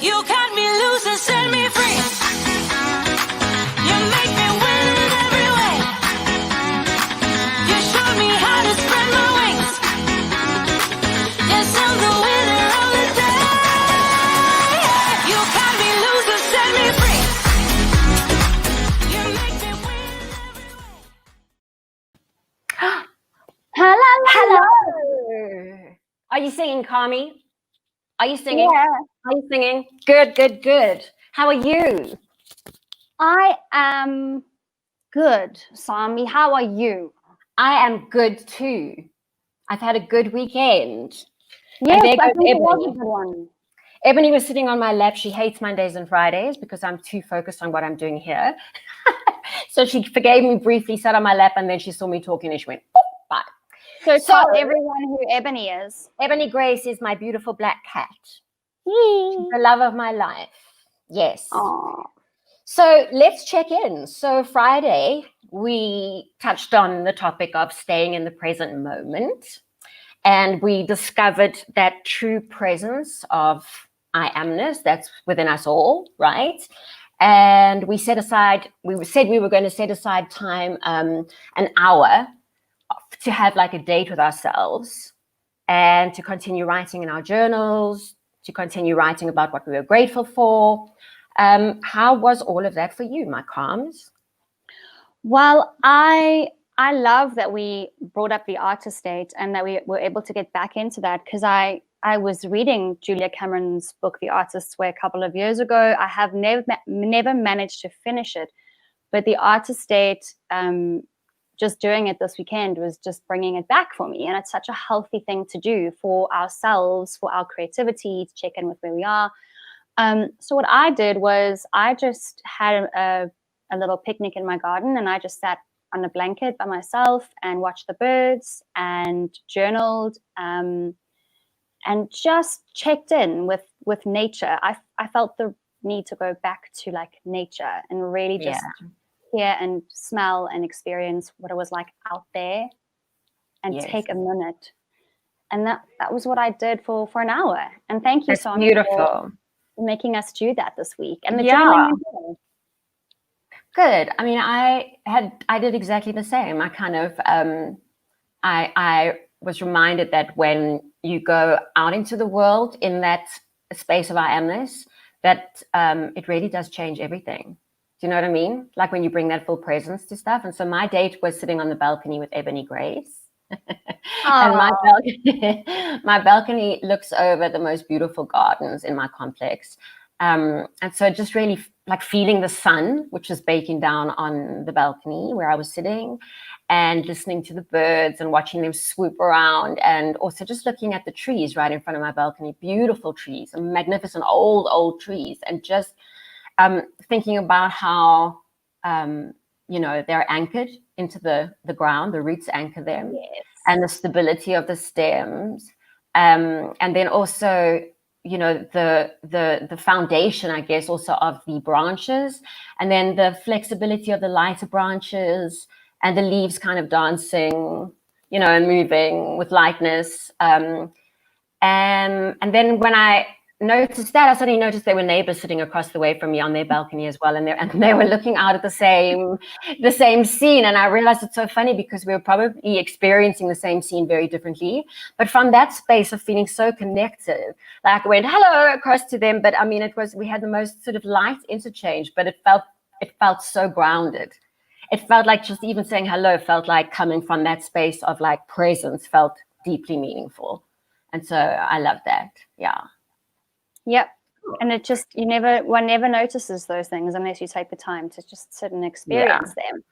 You cut me loose and set me free. You make me win in every way. You showed me how to spread my wings. Yes, I'm the winner of the day. You cut me loose and set me free. You make me win in every way. Hello. Are you singing, Carmen? Are you singing? Yeah. Are you singing? Good. How are you? I am good, Sami. How are you? I am good too. I've had a good weekend. Yes, there I goes think it was a Ebony. good one. Ebony was sitting on my lap. She hates Mondays and Fridays because I'm too focused on what I'm doing here. So she forgave me briefly, sat on my lap, and then she saw me talking and she went, "Boop, bye." So tell everyone who Ebony is. Ebony Grace is my beautiful black cat. Yee. The love of my life. Yes. Aww. So let's check in. So Friday, we touched on the topic of staying in the present moment. And we discovered that true presence of I Am-ness that's within us all, right? And we said we were going to set aside time, an hour, to have like a date with ourselves and to continue writing in our journals, to continue writing about what we were grateful for. How was all of that for you, my Carms? Well, I love that we brought up the artist state and that we were able to get back into that, because I was reading Julia Cameron's book, The Artist's Way, a couple of years ago. I have never managed to finish it, but the artist state, just doing it this weekend was just bringing it back for me. And it's such a healthy thing to do for ourselves, for our creativity, to check in with where we are. So what I did was I just had a little picnic in my garden, and I just sat on a blanket by myself and watched the birds and journaled, and just checked in with nature. I felt the need to go back to like nature and really just hear and smell and experience what it was like out there, and take a minute. And that was what I did for an hour. And thank you, Sami, for making us do that this week. And the journaling you did. Good. I mean, I did exactly the same. I kind of I was reminded that when you go out into the world in that space of I Am-ness, that it really does change everything. Do you know what I mean? Like when you bring that full presence to stuff. And so my date was sitting on the balcony with Ebony Grace. And my balcony looks over the most beautiful gardens in my complex. And so just really like feeling the sun, which was baking down on the balcony where I was sitting, and listening to the birds and watching them swoop around, and also just looking at the trees right in front of my balcony, beautiful trees, magnificent old trees, and just thinking about how, they're anchored into the ground, the roots anchor them, and the stability of the stems. And then also, the foundation, I guess, also of the branches, and then the flexibility of the lighter branches and the leaves kind of dancing, and moving with lightness. And then when I noticed that, I suddenly noticed there were neighbors sitting across the way from me on their balcony as well, and they were looking out at the same scene. And I realized it's so funny because we were probably experiencing the same scene very differently, but from that space of feeling so connected, like I went hello across to them, but I mean we had the most sort of light interchange, but it felt so grounded. It felt like just even saying hello felt like coming from that space of like presence, felt deeply meaningful. And so I love that. Yeah. Yep. And it just, one never notices those things unless you take the time to just sit and experience them.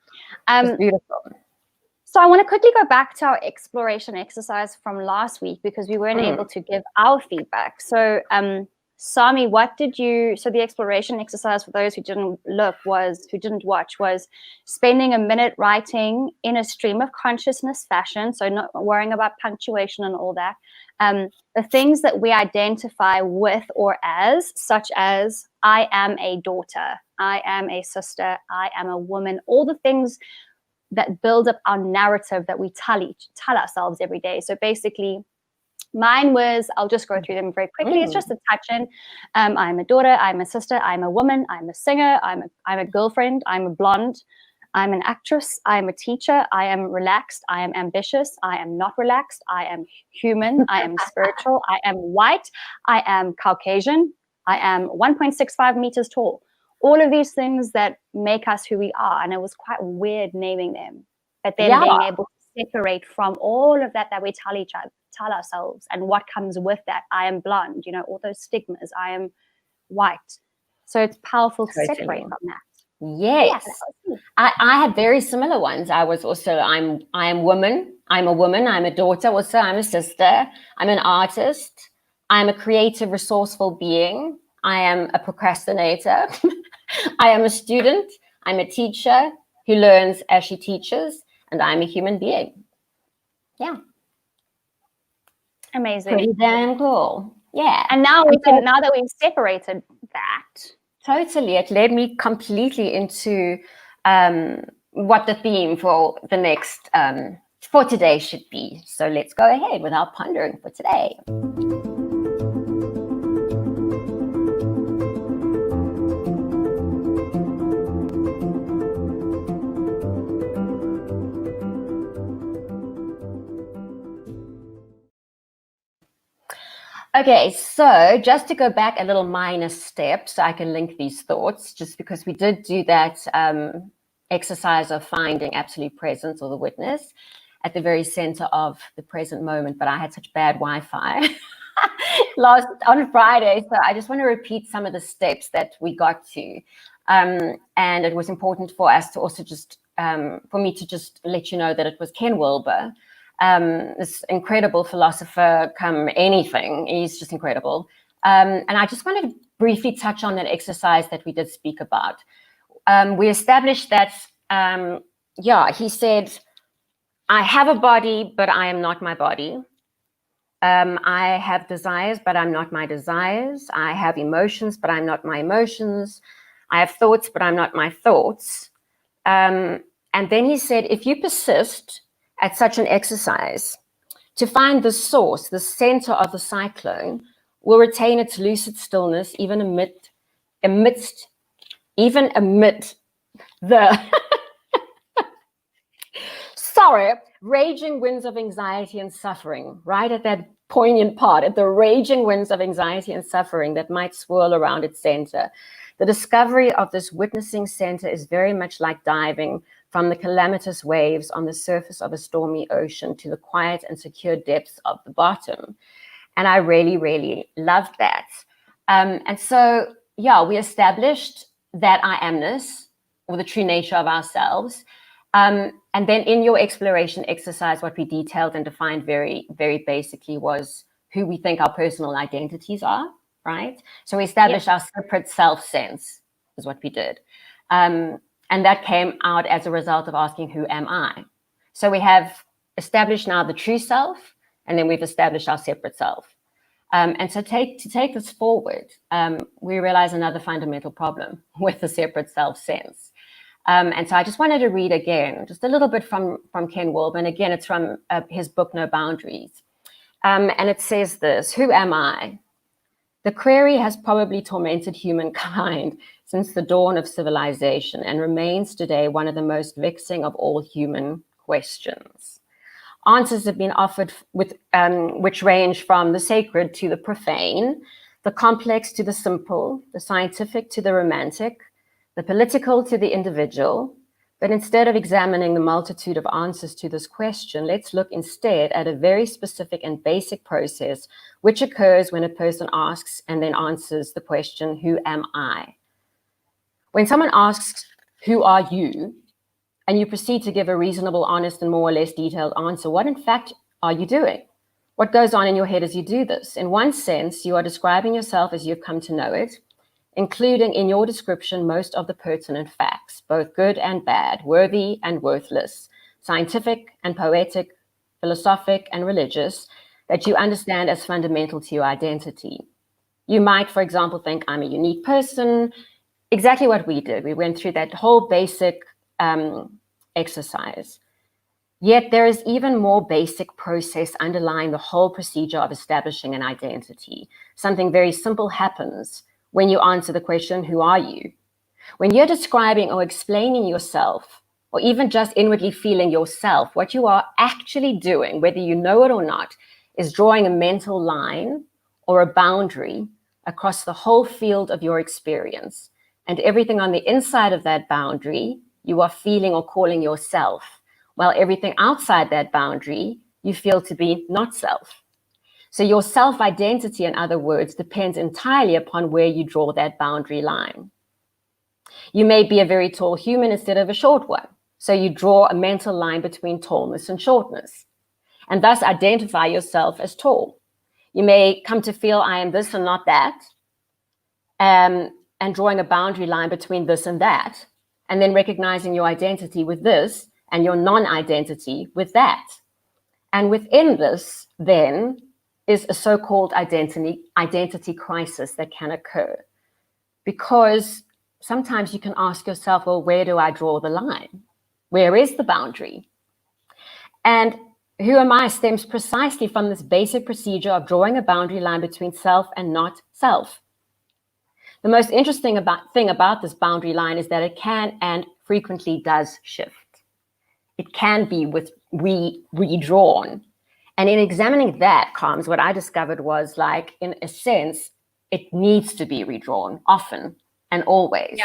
It's beautiful. So I want to quickly go back to our exploration exercise from last week, because we weren't able to give our feedback. So Sami, so the exploration exercise, for those who didn't watch, was spending a minute writing in a stream of consciousness fashion. So not worrying about punctuation and all that. The things that we identify with or as, such as I am a daughter, I am a sister, I am a woman, all the things that build up our narrative that we tell ourselves every day. So basically, Mine was, I'll just go through them very quickly. It's just a touch in. I'm a daughter, I'm a sister, I'm a woman, I'm a singer, I'm a girlfriend, I'm a blonde, I'm an actress, I am a teacher, I am relaxed, I am ambitious, I am not relaxed, I am human, I am spiritual, I am white, I am Caucasian, I am 1.65 meters tall. All of these things that make us who we are. And it was quite weird naming them, but then being able to separate from all of that we tell ourselves and what comes with that. I am blonde, all those stigmas, I am white. So it's powerful to separate from that. Yes. I had very similar ones. I was also, I am woman, I'm a woman, I'm a daughter, also I'm a sister, I'm an artist, I'm a creative, resourceful being, I am a procrastinator, I am a student, I'm a teacher who learns as she teaches, and I'm a human being. Yeah. Amazing. Pretty damn cool. Yeah. And now now that we've separated that. Totally. It led me completely into what the theme for the next, for today should be. So let's go ahead with our pondering for today. Okay, so just to go back a little minor step, so I can link these thoughts, just because we did do that exercise of finding absolute presence or the witness at the very center of the present moment, but I had such bad Wi-Fi on Friday, so I just want to repeat some of the steps that we got to. And it was important for us to also just, for me to just let you know that it was Ken Wilber, this incredible philosopher, come anything. He's just incredible. And I just wanted to briefly touch on an exercise that we did speak about. We established that, he said, I have a body, but I am not my body. I have desires, but I'm not my desires. I have emotions, but I'm not my emotions. I have thoughts, but I'm not my thoughts. And then he said, if you persist at such an exercise, to find the source, the center of the cyclone, will retain its lucid stillness even amid the raging winds of anxiety and suffering, right at that poignant part, at the raging winds of anxiety and suffering that might swirl around its center. The discovery of this witnessing center is very much like diving from the calamitous waves on the surface of a stormy ocean to the quiet and secure depths of the bottom. And I really, really loved that. And so, we established that I am-ness, or the true nature of ourselves. And then in your exploration exercise, what we detailed and defined very, very basically was who we think our personal identities are, right? So we established our separate self sense is what we did. And that came out as a result of asking, who am I? So we have established now the true self, and then we've established our separate self. And so to take this forward, we realize another fundamental problem with the separate self sense. And so I just wanted to read again, just a little bit from Ken Wilber. And again, it's from his book, No Boundaries. And it says this, who am I? The query has probably tormented humankind since the dawn of civilization and remains today one of the most vexing of all human questions. Answers have been offered which range from the sacred to the profane, the complex to the simple, the scientific to the romantic, the political to the individual. But instead of examining the multitude of answers to this question, let's look instead at a very specific and basic process which occurs when a person asks and then answers the question, who am I? When someone asks, who are you? And you proceed to give a reasonable, honest, and more or less detailed answer, what in fact are you doing? What goes on in your head as you do this? In one sense, you are describing yourself as you've come to know it, including in your description most of the pertinent facts, both good and bad, worthy and worthless, scientific and poetic, philosophic and religious, that you understand as fundamental to your identity. You might, for example, think, I'm a unique person. Exactly what we did. We went through that whole basic exercise. Yet there is even more basic process underlying the whole procedure of establishing an identity. Something very simple happens when you answer the question, who are you? When you're describing or explaining yourself, or even just inwardly feeling yourself, what you are actually doing, whether you know it or not, is drawing a mental line or a boundary across the whole field of your experience. And everything on the inside of that boundary, you are feeling or calling yourself, while everything outside that boundary, you feel to be not self. So your self-identity, in other words, depends entirely upon where you draw that boundary line. You may be a very tall human instead of a short one. So you draw a mental line between tallness and shortness, and thus identify yourself as tall. You may come to feel I am this and not that, and drawing a boundary line between this and that, and then recognizing your identity with this and your non-identity with that. And within this, then, is a so-called identity crisis that can occur. Because sometimes you can ask yourself, well, where do I draw the line? Where is the boundary? And who am I stems precisely from this basic procedure of drawing a boundary line between self and not self. The most interesting thing about this boundary line is that it can and frequently does shift. It can be redrawn. And in examining that, Carms, what I discovered was, like, in a sense, it needs to be redrawn often and always. Yeah.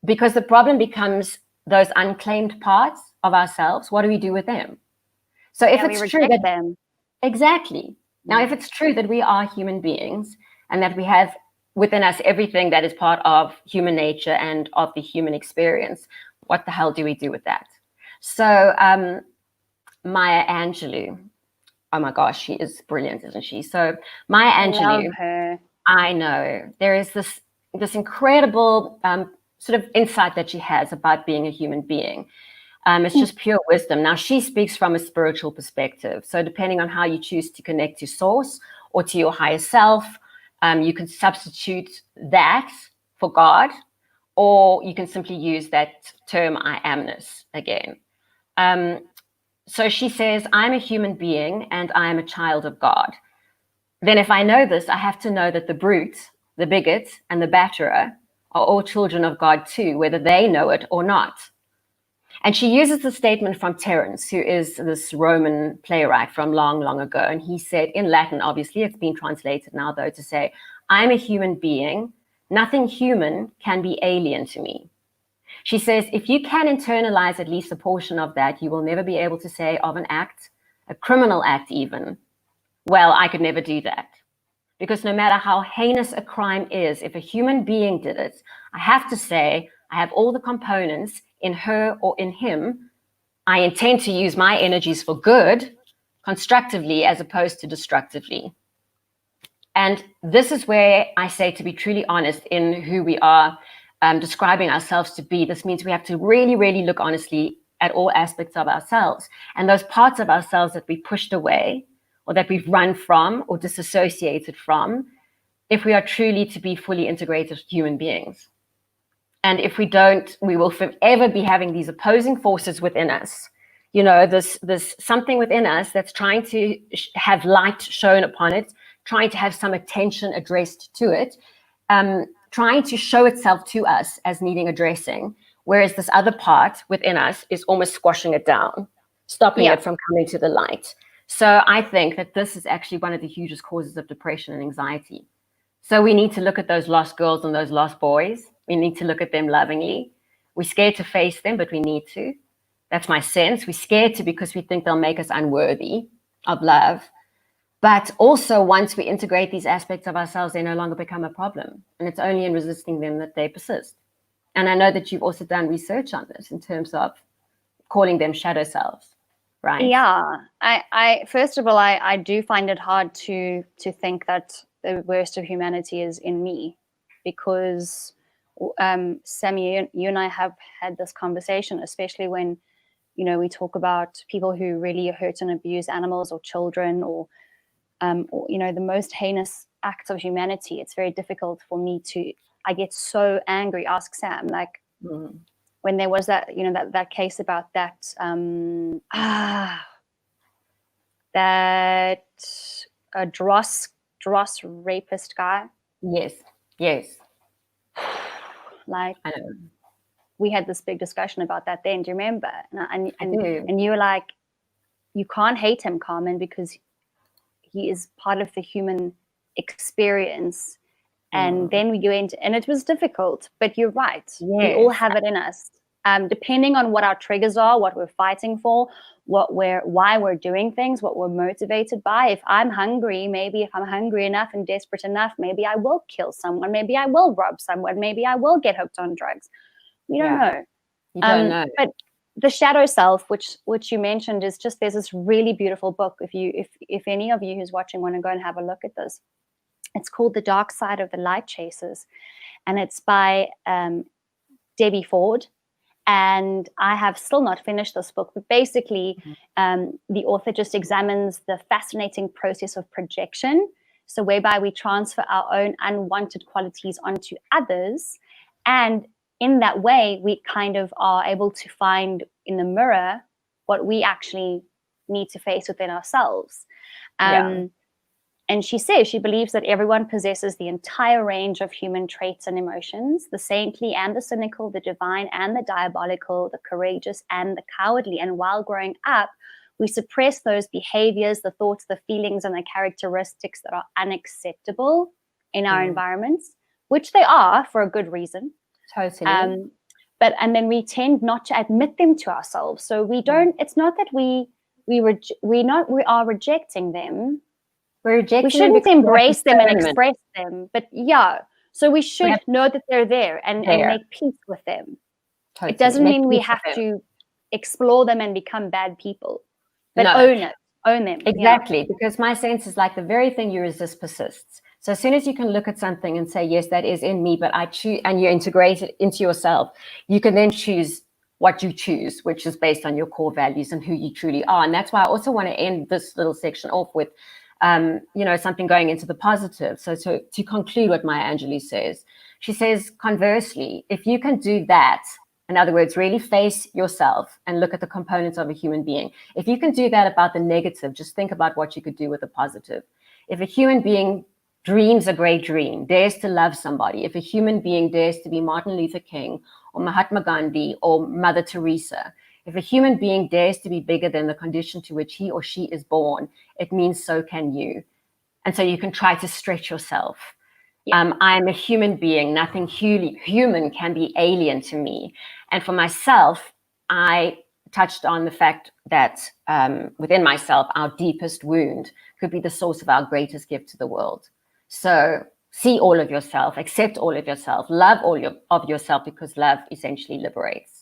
Because the problem becomes those unclaimed parts of ourselves. What do we do with them? So if it's true that them. Exactly. Now, if it's true that we are human beings and that we have within us everything that is part of human nature and of the human experience, what the hell do we do with that? So Maya Angelou, oh my gosh, she is brilliant, isn't she? So Maya Angelou, Love her. I know, there is this incredible sort of insight that she has about being a human being. It's just pure wisdom. Now, she speaks from a spiritual perspective. So depending on how you choose to connect to source or to your higher self, you can substitute that for God, or you can simply use that term I am-ness again. So she says, I'm a human being and I am a child of God. Then if I know this, I have to know that the brute, the bigot, and the batterer are all children of God too, whether they know it or not. And she uses the statement from Terence, who is this Roman playwright from long, long ago. And he said in Latin, obviously, it's been translated now, though, to say, I'm a human being. Nothing human can be alien to me. She says, if you can internalize at least a portion of that, you will never be able to say of an act, a criminal act even, well, I could never do that. Because no matter how heinous a crime is, if a human being did it, I have to say, I have all the components in her or in him. I intend to use my energies for good, constructively as opposed to destructively. And this is where I say, to be truly honest in who we are describing ourselves to be, this means we have to really, really look honestly at all aspects of ourselves. And those parts of ourselves that we pushed away or that we've run from or disassociated from, if we are truly to be fully integrated human beings. And if we don't, we will forever be having these opposing forces within us. You know, this something within us that's trying to have light shown upon it, trying to have some attention addressed to it, trying to show itself to us as needing addressing, whereas this other part within us is almost squashing it down, stopping it from coming to the light. So I think that this is actually one of the hugest causes of depression and anxiety. So we need to look at those lost girls and those lost boys. We need to look at them lovingly. We're scared to face them, but we need to. That's my sense. We're scared to because we think they'll make us unworthy of love. But also, once we integrate these aspects of ourselves, they no longer become a problem. And it's only in resisting them that they persist. And I know that you've also done research on this in terms of calling them shadow selves, right? Yeah. I first of all, I do find it hard to think that the worst of humanity is in me, because Sammy, you and I have had this conversation, especially when, you know, we talk about people who really hurt and abuse animals or children, or you know, the most heinous acts of humanity. It's very difficult for me to, I get so angry. Ask Sam, like, when there was that, that case about that, that Dross rapist guy. Yes, yes. Like, I know. we had this big discussion about that then. Do you remember? I do. And you were like, you can't hate him, Carmen, because he is part of the human experience. And then we went, and it was difficult, but you're right. We all Yes. have it in us. Depending on what our triggers are, what we're fighting for, why we're doing things, what we're motivated by. If I'm hungry, maybe if I'm hungry enough and desperate enough, maybe I will kill someone. Maybe I will rob someone. Maybe I will get hooked on drugs. We don't know. You don't know. But the shadow self, which you mentioned, is just, there's this really beautiful book. If any of you who's watching want to go and have a look at this, it's called The Dark Side of the Light Chasers, and it's by Debbie Ford. And I have still not finished this book, but basically the author just examines the fascinating process of projection. So whereby we transfer our own unwanted qualities onto others. And in that way, we kind of are able to find in the mirror what we actually need to face within ourselves. And she says she believes that everyone possesses the entire range of human traits and emotions, the saintly and the cynical, the divine and the diabolical, the courageous and the cowardly. And while growing up, we suppress those behaviors, the thoughts, the feelings, and the characteristics that are unacceptable in our environments, which they are for a good reason. Totally. And then we tend not to admit them to ourselves. So we don't, it's not that we are rejecting them. We shouldn't embrace them and express them, but so we should know that they're there and make peace with them. Totally. It doesn't mean we have to explore them and become bad people, but own them. Exactly, because my sense is like the very thing you resist persists. So as soon as you can look at something and say, yes, that is in me, but I choose, and you integrate it into yourself, you can then choose what you choose, which is based on your core values and who you truly are. And that's why I also want to end this little section off with something going into the positive. So to conclude what Maya Angelou says, she says, conversely, if you can do that, in other words, really face yourself and look at the components of a human being. If you can do that about the negative, just think about what you could do with the positive. If a human being dreams a great dream, dares to love somebody, if a human being dares to be Martin Luther King or Mahatma Gandhi or Mother Teresa, if a human being dares to be bigger than the condition to which he or she is born, it means so can you. And so you can try to stretch yourself. I am a human being. Nothing human can be alien to me. And for myself, I touched on the fact that within myself, our deepest wound could be the source of our greatest gift to the world. So see all of yourself, accept all of yourself, love all of yourself, because love essentially liberates.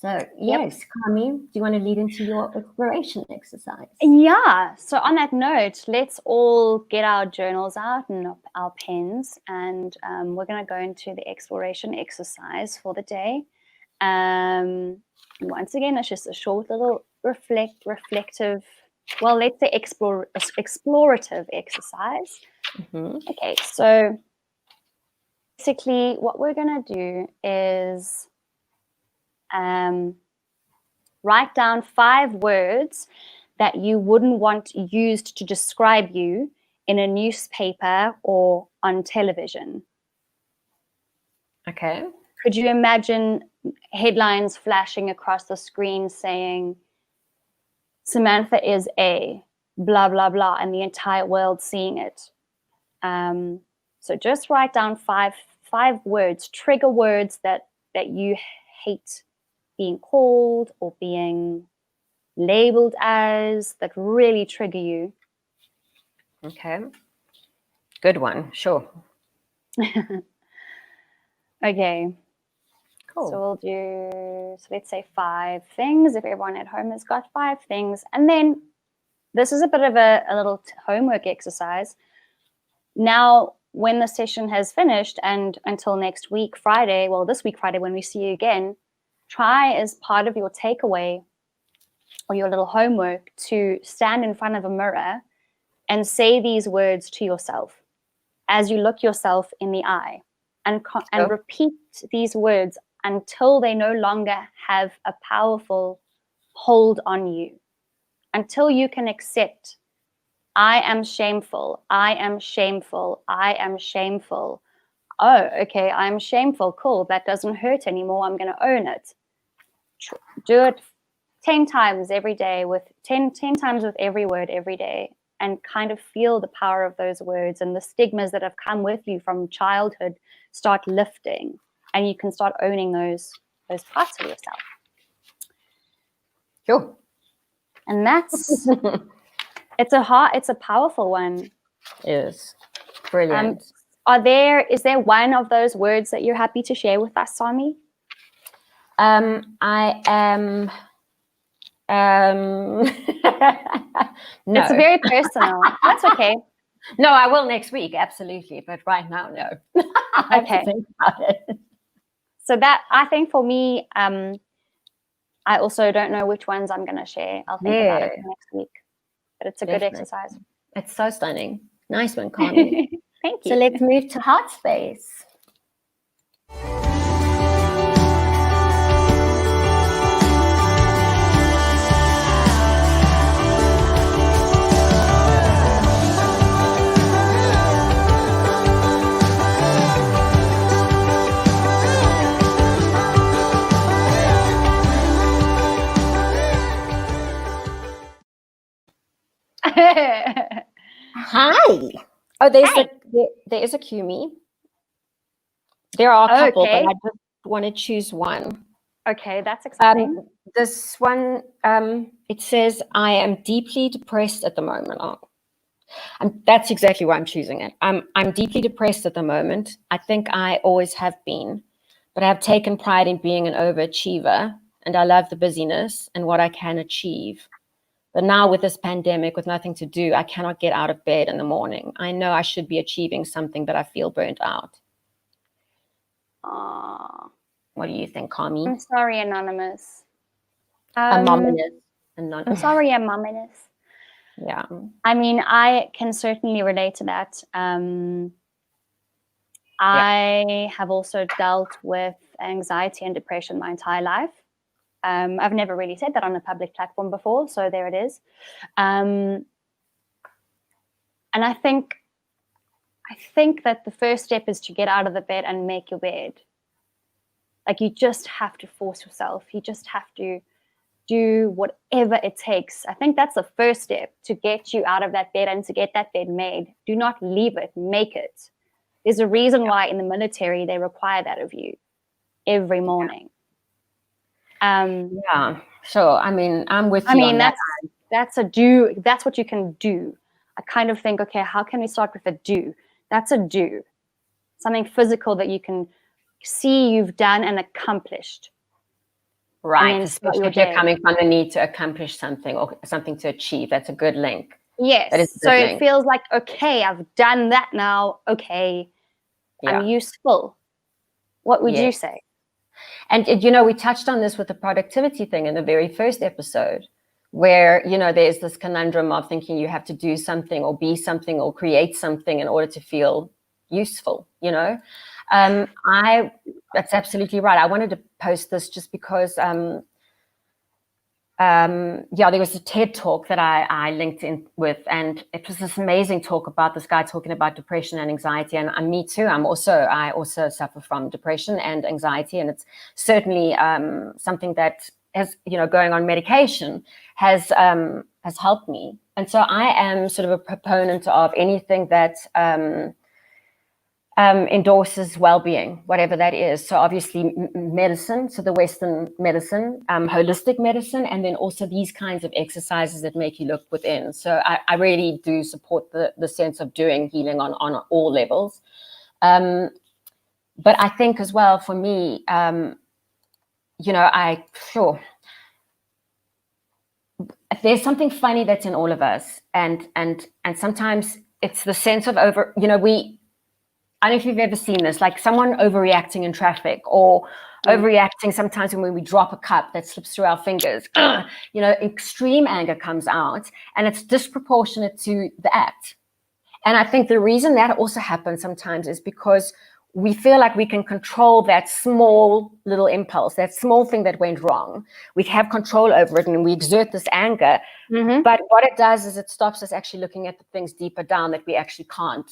So yes, Carmen, do you want to lead into your exploration exercise? Yeah. So on that note, let's all get our journals out and our pens, and we're going to go into the exploration exercise for the day. Once again, it's just a short little reflective, well, let's say explorative exercise. Okay, so basically what we're going to do is write down 5 words that you wouldn't want used to describe you in a newspaper or on television. Okay. Could you imagine headlines flashing across the screen saying, Samantha is a blah, blah, blah, and the entire world seeing it? So just write down 5 words, trigger words that you hate being called or being labeled as, that really trigger you. Okay. Good one. Sure. Okay. Cool. So we'll do, let's say 5 things. If everyone at home has got 5 things. And then this is a bit of a little homework exercise. Now, when the session has finished and until next week, Friday, well, this week, Friday, when we see you again, try as part of your takeaway or your little homework to stand in front of a mirror and say these words to yourself as you look yourself in the eye, and repeat these words until they no longer have a powerful hold on you. Until you can accept, I am shameful, I am shameful, I am shameful. Oh, okay, I'm shameful. Cool. That doesn't hurt anymore. I'm going to own it. Do it 10 times every day with 10 times with every word every day, and kind of feel the power of those words, and the stigmas that have come with you from childhood start lifting, and you can start owning those parts of yourself. Sure. And that's it's a powerful one. It is. Brilliant. Is there one of those words that you're happy to share with us, Sami? I am. No. It's very personal. That's okay. No, I will next week, absolutely. But right now, no. I have to think about it. So that, I think for me, I also don't know which ones I'm going to share. I'll think about it next week. But it's a good exercise. It's so stunning. Nice one, Carmen. Thank you. So let's move to heart space. Hi. Oh, there is a Kumi. There are a couple, but I just want to choose one. Okay, that's exciting. This one, it says, I am deeply depressed at the moment. That's exactly why I'm choosing it. I'm deeply depressed at the moment. I think I always have been, but I've taken pride in being an overachiever, and I love the busyness and what I can achieve. But now with this pandemic, with nothing to do, I cannot get out of bed in the morning. I know I should be achieving something, but I feel burnt out. What do you think, Carmen? I'm sorry, Anonymous. Anonymous. I'm sorry, Anonymous. Yeah. I mean, I can certainly relate to that. I have also dealt with anxiety and depression my entire life. I've never really said that on a public platform before, so there it is. And I think that the first step is to get out of the bed and make your bed. Like, you just have to force yourself. You just have to do whatever it takes. I think that's the first step to get you out of that bed and to get that bed made. Do not leave it, make it. There's a reason why in the military they require that of you every morning. Yeah, so I mean, I'm with you. I mean, that's a do. That's what you can do. I kind of think, okay, how can we start with a do? That's a do. Something physical that you can see you've done and accomplished. Right, especially if you're coming from the need to accomplish something or something to achieve. That's a good link. Yes, so it feels like, okay, I've done that now. Okay, I'm useful. What would you say? And, we touched on this with the productivity thing in the very first episode, where, there's this conundrum of thinking you have to do something or be something or create something in order to feel useful, That's absolutely right. I wanted to post this just because, there was a TED talk that I linked in with, and it was this amazing talk about this guy talking about depression and anxiety. And me too. I also suffer from depression and anxiety, and it's certainly something that has, going on medication has helped me. And so I am sort of a proponent of anything that endorses well-being, whatever that is. So obviously medicine, so the Western medicine, holistic medicine, and then also these kinds of exercises that make you look within. So I really do support the sense of doing healing on all levels. But I think as well, for me, there's something funny that's in all of us. And sometimes it's the sense of I don't know if you've ever seen this, like someone overreacting in traffic, or overreacting sometimes when we drop a cup that slips through our fingers. Extreme anger comes out, and it's disproportionate to the act. And I think the reason that also happens sometimes is because we feel like we can control that small little impulse, that small thing that went wrong. We have control over it, and we exert this anger. Mm-hmm. But what it does is it stops us actually looking at the things deeper down that we actually can't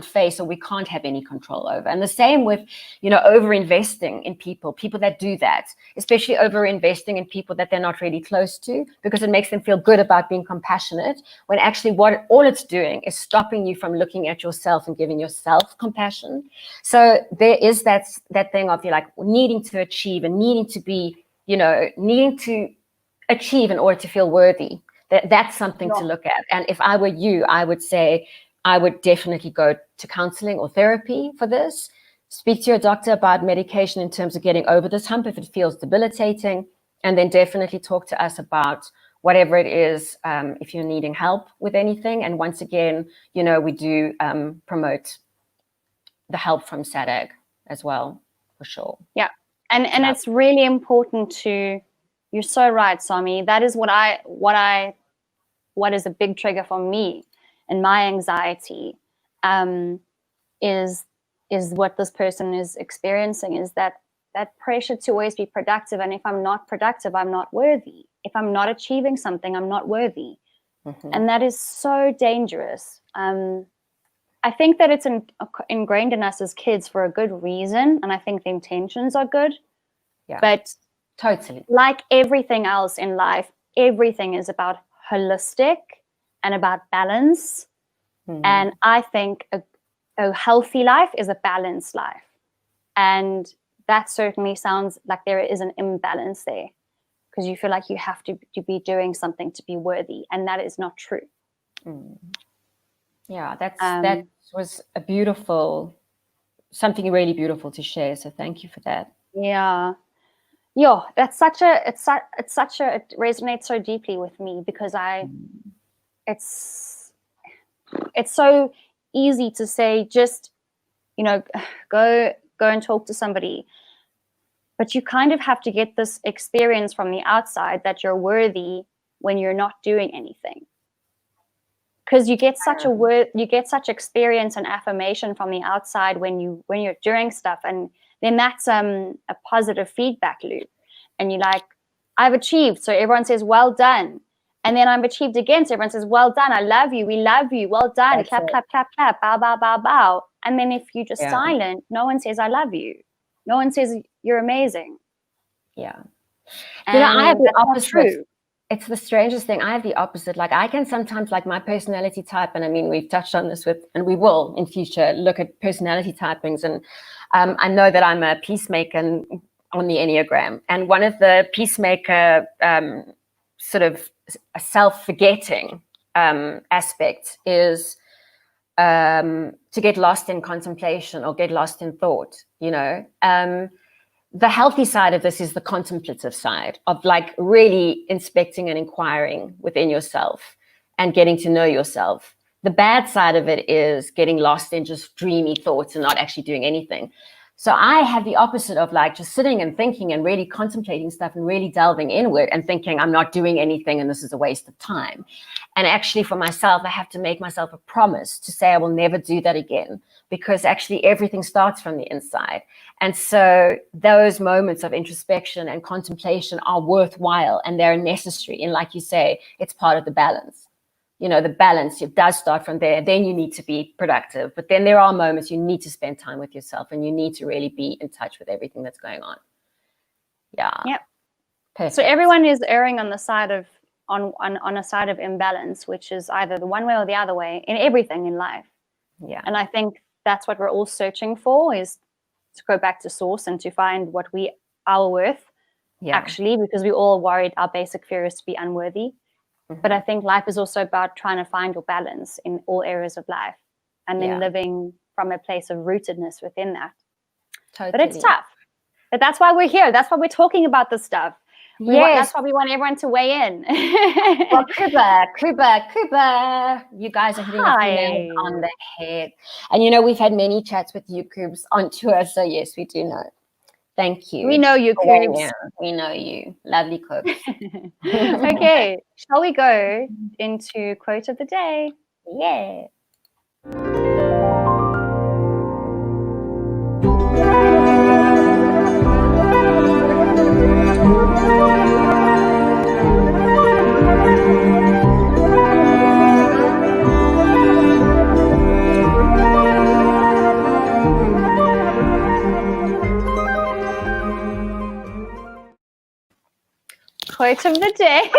face, or we can't have any control over. And the same with, over-investing in people that do that, especially over-investing in people that they're not really close to, because it makes them feel good about being compassionate, when actually what all it's doing is stopping you from looking at yourself and giving yourself compassion. So there is that thing of, needing to achieve and needing to be, needing to achieve in order to feel worthy. That's something to look at. And if I were you, I would say, I would definitely go to counseling or therapy for this. Speak to your doctor about medication in terms of getting over this hump if it feels debilitating, and then definitely talk to us about whatever it is, if you're needing help with anything. And once again, we do promote the help from SADAG as well, for sure. Yeah. And it's really important to, you're so right, Sami. That is what is a big trigger for me. And my anxiety is what this person is experiencing, is that pressure to always be productive. And if I'm not productive, I'm not worthy. If I'm not achieving something, I'm not worthy. Mm-hmm. And that is so dangerous. I think that it's ingrained in us as kids for a good reason. And I think the intentions are good. Yeah, but totally. Like everything else in life, everything is about holistic and about balance. Mm-hmm. And I think a healthy life is a balanced life. And that certainly sounds like there is an imbalance there, because you feel like you have to be doing something to be worthy. And that is not true. Mm. Yeah, that was something really beautiful to share. So thank you for that. Yeah. It resonates so deeply with me, because it's so easy to say, just, go and talk to somebody. But you kind of have to get this experience from the outside that you're worthy when you're not doing anything. Because you get such experience and affirmation from the outside when you're doing stuff, and then that's a positive feedback loop. And you're like, I've achieved, so everyone says, well done. And then I've achieved again, so everyone says, well done, I love you, we love you, well done, that's clap, clap, clap, clap, bow, bow, bow, bow. And then if you're just silent, no one says, I love you. No one says, you're amazing. Yeah. And I have the opposite. It's the strangest thing. I have the opposite. Like, I can sometimes, like, my personality type, and I mean, we've touched on this and we will in future look at personality typings. And I know that I'm a peacemaker on the Enneagram. And one of the peacemaker sort of self-forgetting aspect is to get lost in contemplation or get lost in thought, The healthy side of this is the contemplative side of, like, really inspecting and inquiring within yourself and getting to know yourself. The bad side of it is getting lost in just dreamy thoughts and not actually doing anything. So I have the opposite of, like, just sitting and thinking and really contemplating stuff and really delving inward and thinking I'm not doing anything and this is a waste of time. And actually, for myself, I have to make myself a promise to say I will never do that again, because actually everything starts from the inside. And so those moments of introspection and contemplation are worthwhile and they're necessary. And like you say, it's part of the balance. The balance, it does start from there. Then you need to be productive. But then there are moments you need to spend time with yourself and you need to really be in touch with everything that's going on. Yeah. Yep. Perfect. So everyone is erring on the side of on a side of imbalance, which is either the one way or the other way in everything in life. Yeah. And I think that's what we're all searching for, is to go back to source and to find what our worth, actually, because we all worried our basic fear is to be unworthy. Mm-hmm. But I think life is also about trying to find your balance in all areas of life, and then living from a place of rootedness within that. Totally. But it's tough. But that's why we're here. That's why we're talking about this stuff. That's why we want everyone to weigh in. Well, Kuba, you guys are hitting the nail on the head. And we've had many chats with you, Kubes, on tour. So yes, we do know. Thank you. We know you, Kubes. Yeah, we know you. Lovely Kubes. Okay, shall we go into quote of the day? Yeah. quote of the day.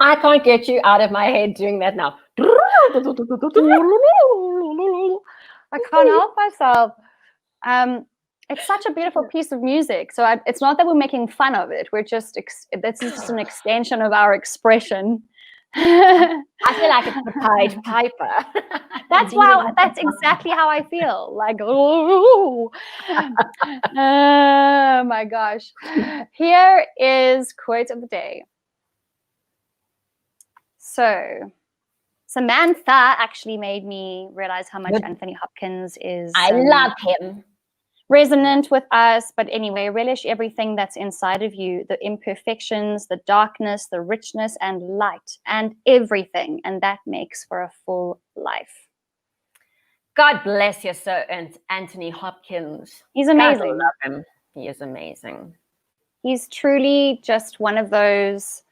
I can't get you out of my head doing that now. I can't help myself. It's such a beautiful piece of music. So it's not that we're making fun of it. We're just this is just an extension of our expression. I feel like it's the Pied Piper. That's exactly how I feel. Like, oh my gosh. Here is quote of the day. So Samantha actually made me realize how much Anthony Hopkins is. I love him. Resonant with us. But anyway, relish everything that's inside of you, the imperfections, the darkness, the richness and light and everything. And that makes for a full life. God bless you, Sir Anthony Hopkins. He's amazing. God, I love him. He is amazing. He's truly just one of those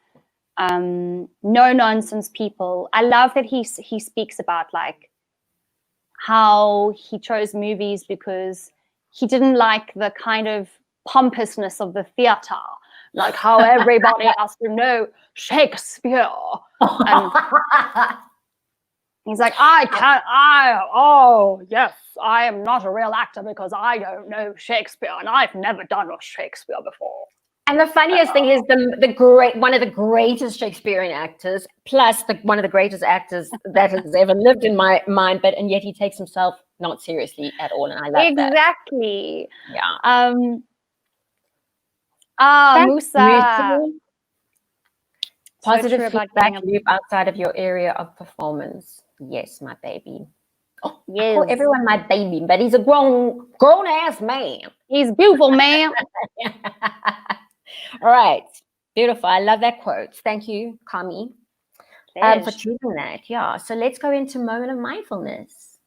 no-nonsense people. I love that he speaks about like how he chose movies because he didn't like the kind of pompousness of the theater, like how everybody has to know Shakespeare. And he's like, yes, I am not a real actor because I don't know Shakespeare and I've never done a Shakespeare before. And the funniest thing is one of the greatest Shakespearean actors, plus one of the greatest actors that has ever lived in my mind, and yet he takes himself not seriously at all, and I love that. Exactly. Yeah. Musa. Positive feedback loop outside of your area of performance. Yes, my baby. Oh, yes. I call everyone my baby, but he's a grown ass man. He's beautiful, man. All right. Beautiful. I love that quote. Thank you, Carmen, for choosing that. Yeah. So let's go into moment of mindfulness.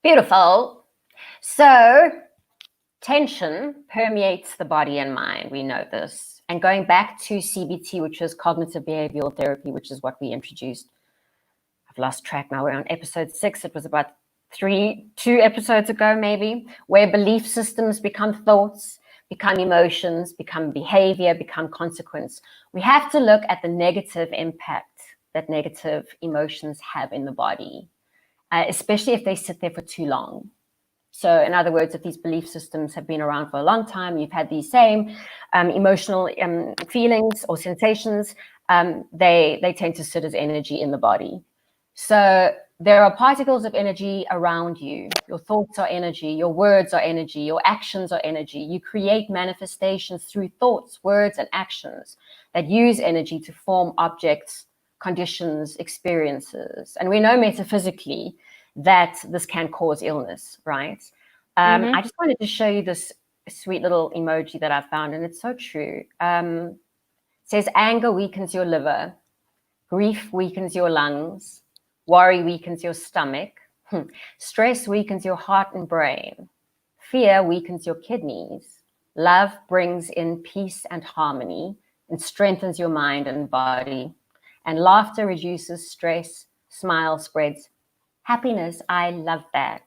Beautiful. So tension permeates the body and mind. We know this. And going back to CBT, which is cognitive behavioral therapy, which is what we introduced. I've lost track now. We're on episode 6. It was about 2 episodes ago, maybe, where belief systems become thoughts, become emotions, become behavior, become consequence. We have to look at the negative impact that negative emotions have in the body. Especially if they sit there for too long. So in other words, if these belief systems have been around for a long time, you've had these same emotional feelings or sensations, they tend to sit as energy in the body. So there are particles of energy around you. Your thoughts are energy, your words are energy, your actions are energy. You create manifestations through thoughts, words, and actions that use energy to form objects, conditions, experiences. And we know metaphysically that this can cause illness, right? I just wanted to show you this sweet little emoji that I found, and it's so true. It says, anger weakens your liver, grief weakens your lungs, worry weakens your stomach, stress weakens your heart and brain, fear weakens your kidneys, love brings in peace and harmony and strengthens your mind and body. And laughter reduces stress, smile spreads happiness. I love that.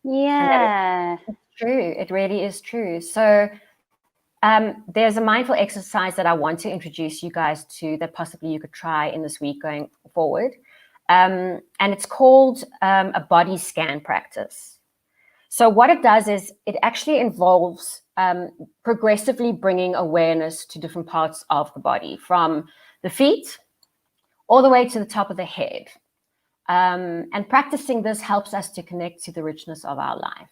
Yeah. It's true. It really is true. So there's a mindful exercise that I want to introduce you guys to that possibly you could try in this week going forward. And it's called a body scan practice. So what it does is it actually involves progressively bringing awareness to different parts of the body, from the feet all the way to the top of the head. And practicing this helps us to connect to the richness of our life.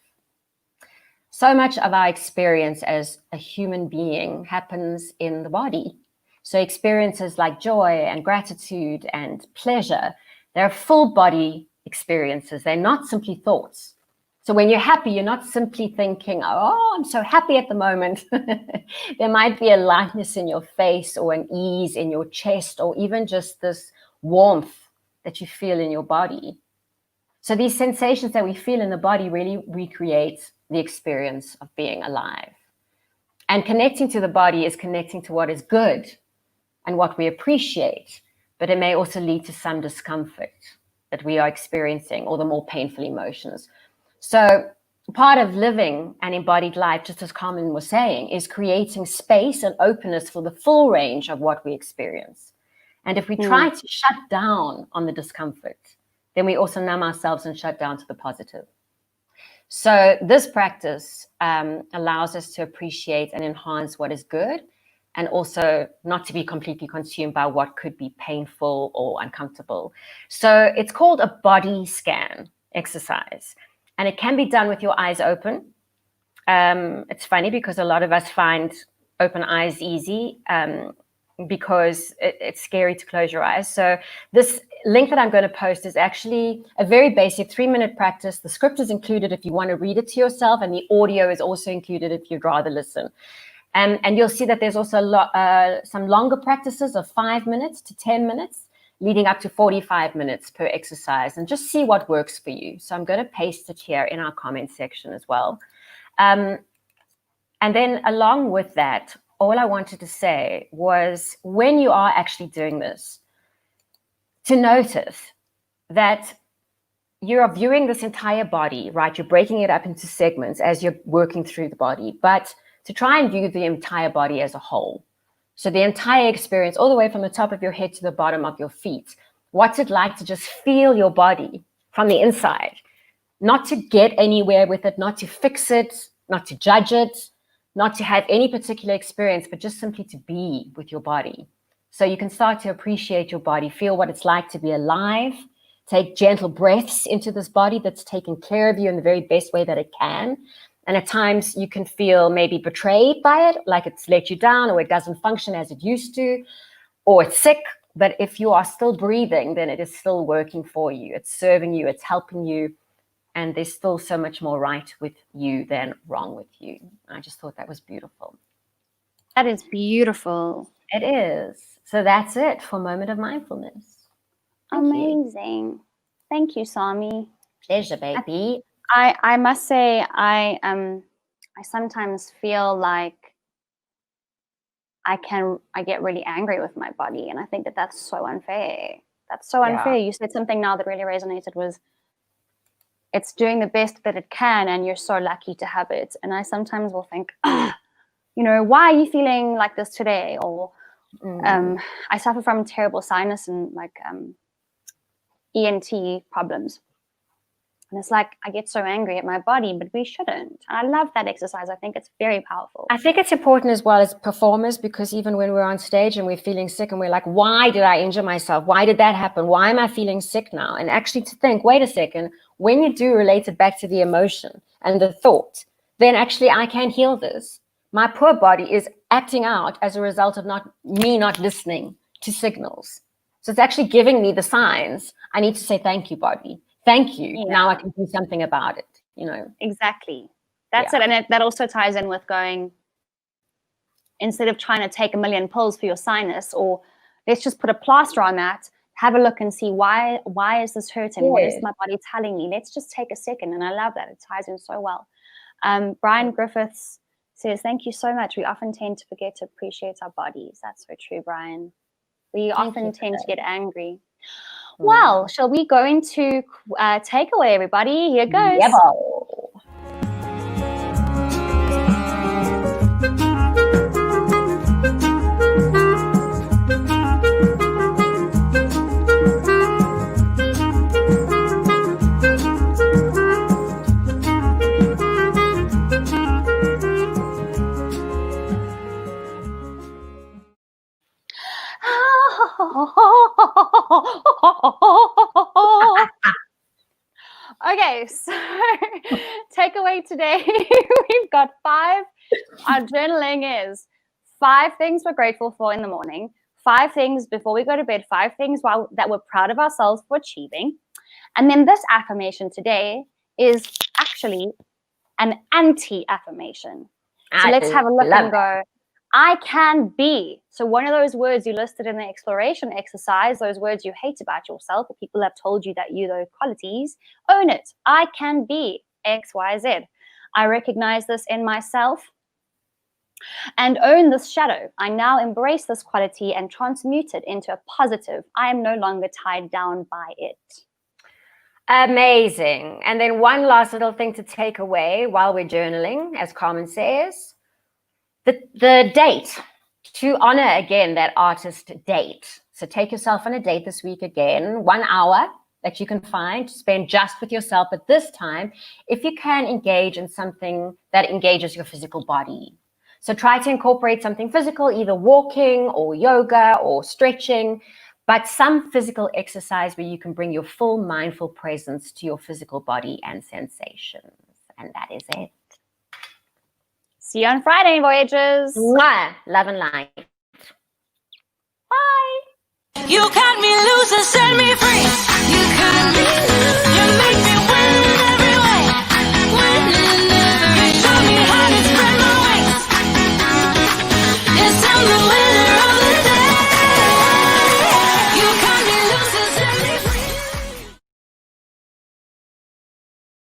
So much of our experience as a human being happens in the body. So experiences like joy and gratitude and pleasure, they're full body experiences. They're not simply thoughts. So when you're happy, you're not simply thinking, oh, I'm so happy at the moment. There might be a lightness in your face or an ease in your chest or even just this warmth that you feel in your body. So these sensations that we feel in the body really recreate the experience of being alive. And connecting to the body is connecting to what is good and what we appreciate, but it may also lead to some discomfort that we are experiencing, or the more painful emotions. So part of living an embodied life, just as Carmen was saying, is creating space and openness for the full range of what we experience. And if we try to shut down on the discomfort, then we also numb ourselves and shut down to the positive. So this practice allows us to appreciate and enhance what is good, and also not to be completely consumed by what could be painful or uncomfortable. So it's called a body scan exercise, and it can be done with your eyes open. It's funny because a lot of us find open eyes easy because it's scary to close your eyes. So this link that I'm going to post is actually a very basic 3-minute practice. The script is included if you want to read it to yourself, and the audio is also included if you'd rather listen. And you'll see that there's also some longer practices of 5 minutes to 10 minutes, leading up to 45 minutes per exercise, and just see what works for you. So I'm going to paste it here in our comment section as well. And then along with that, all I wanted to say was, when you are actually doing this, to notice that you are viewing this entire body, right? You're breaking it up into segments as you're working through the body, but to try and view the entire body as a whole. So the entire experience, all the way from the top of your head to the bottom of your feet. What's it like to just feel your body from the inside? Not to get anywhere with it, not to fix it, not to judge it, not to have any particular experience, but just simply to be with your body. So you can start to appreciate your body, feel what it's like to be alive, take gentle breaths into this body that's taking care of you in the very best way that it can. And at times you can feel maybe betrayed by it, like it's let you down, or it doesn't function as it used to, or it's sick. But if you are still breathing, then it is still working for you. It's serving you, it's helping you. And there's still so much more right with you than wrong with you. I just thought that was beautiful. That is beautiful. It is. So that's it for Moment of Mindfulness. Amazing. Thank you, Sami. Pleasure, baby. I must say, I sometimes feel like I get really angry with my body, and I think that that's so unfair. That's so unfair. You said something now that really resonated, was it's doing the best that it can, and you're so lucky to have it. And I sometimes will think, why are you feeling like this today? Or I suffer from terrible sinus and ENT problems. And it's like, I get so angry at my body, but we shouldn't. And I love that exercise. I think it's very powerful. I think it's important as well as performers, because even when we're on stage and we're feeling sick and we're like, why did I injure myself? Why did that happen? Why am I feeling sick now? And actually to think, wait a second, when you do relate it back to the emotion and the thought, then actually I can heal this. My poor body is acting out as a result of not listening to signals. So it's actually giving me the signs. I need to say, thank you, body. Thank you. Yeah. Now I can do something about it, Exactly. That's it. And that also ties in with going, instead of trying to take a million pills for your sinus, or let's just put a plaster on that, have a look and see why is this hurting? Yeah. What is my body telling me? Let's just take a second. And I love that. It ties in so well. Brian Griffiths says, thank you so much. We often tend to forget to appreciate our bodies. That's so true, Brian. We often tend to get angry. Well, shall we go into takeaway, everybody? Here goes. Yeah. Okay, so takeaway today, we've got 5. Our journaling is 5 things we're grateful for in the morning, 5 things before we go to bed, 5 things that we're proud of ourselves for achieving. And then this affirmation today is actually an anti-affirmation. So let's have a look and go, I can be. So one of those words you listed in the exploration exercise, those words you hate about yourself, or people have told you that you those qualities, own it. I can be X, Y, Z. I recognize this in myself and own this shadow. I now embrace this quality and transmute it into a positive. I am no longer tied down by it. Amazing. And then one last little thing to take away while we're journaling, as Carmen says, the date, to honor again that artist date. So take yourself on a date this week again, 1 hour that you can find to spend just with yourself. But this time, if you can engage in something that engages your physical body. So try to incorporate something physical, either walking or yoga or stretching, but some physical exercise where you can bring your full mindful presence to your physical body and sensations. And that is it. See you on Friday, Voyagers. Mwah! Love and light. Bye. You cut me loose and set me free. You cut me loose. You make me win every way. Win in every way. You show me how to spread my wings. Yes, I'm the winner.